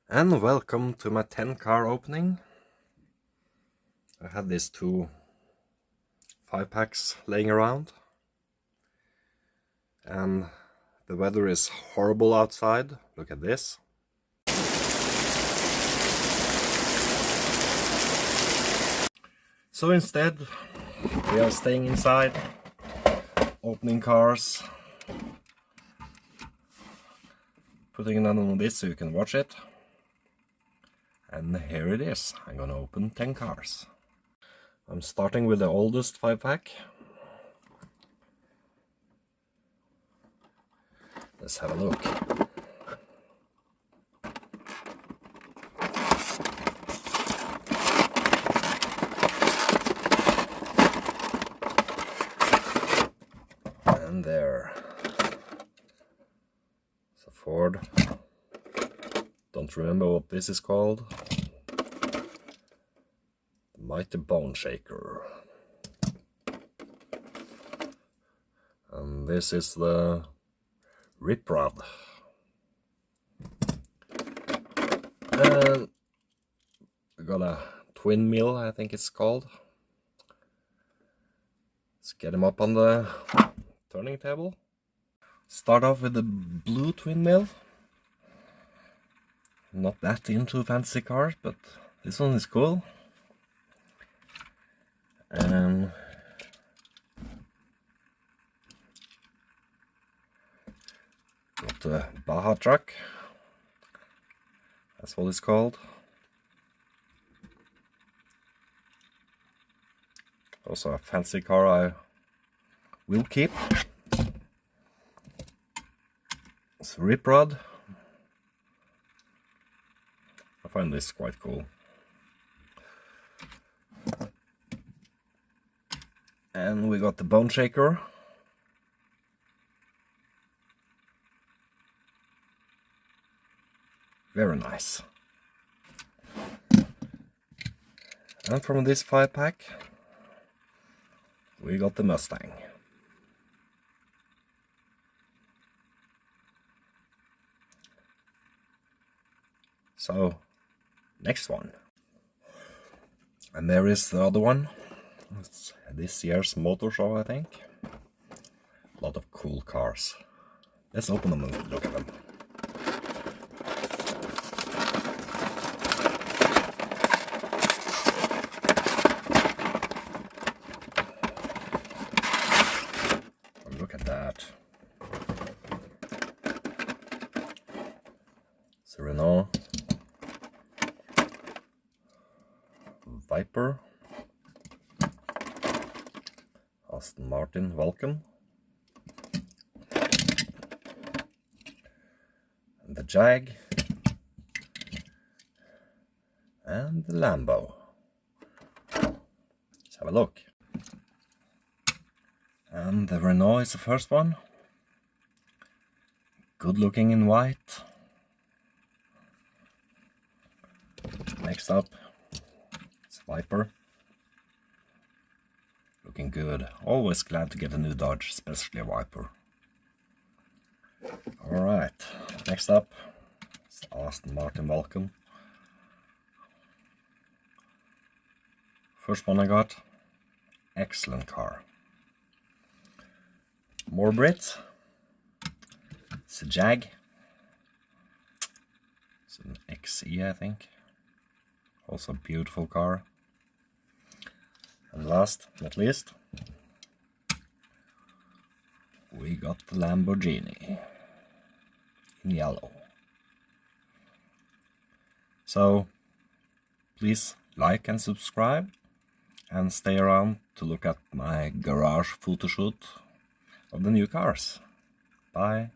And welcome to my 10 car opening. I had these two 5-packs laying around, and the weather is horrible outside. Look at this. So instead we are staying inside, opening cars, putting it on this so you can watch it. And here it is. I'm gonna open 10 cars. I'm starting with the oldest 5-pack. Let's have a look. And there. It's a Ford. Don't remember what this is called. The Mighty Bone Shaker. And this is the Rip Rod. And we got a twin mill, I think it's called. Let's get him up on the turning table. Start off with the blue twin mill. Not that into fancy cars, but this one is cool. And got the Baja truck. That's what it's called. Also a fancy car I will keep. It's Rip Rod. I find this quite cool. And we got the Bone Shaker. Very nice. And from this 5-pack, we got the Mustang. So, next one. And there is the other one. It's this year's motor show, I think. A lot of cool cars. Let's open them and look at them. And look at that. It's a Renault Viper. Aston Martin Vulcan. And the Jag. And the Lambo. Let's have a look. And the Renault is the first one. Good looking in white. Next up, it's Viper. Looking good. Always glad to get a new Dodge, especially a Viper. Alright, next up, it's Aston Martin Vulcan. First one I got. Excellent car. More Brits. It's a Jag. It's an XE, I think. Also a beautiful car. And last but not least, we got the Lamborghini in yellow. So please like and subscribe, and stay around to look at my garage photo shoot of the new cars. Bye.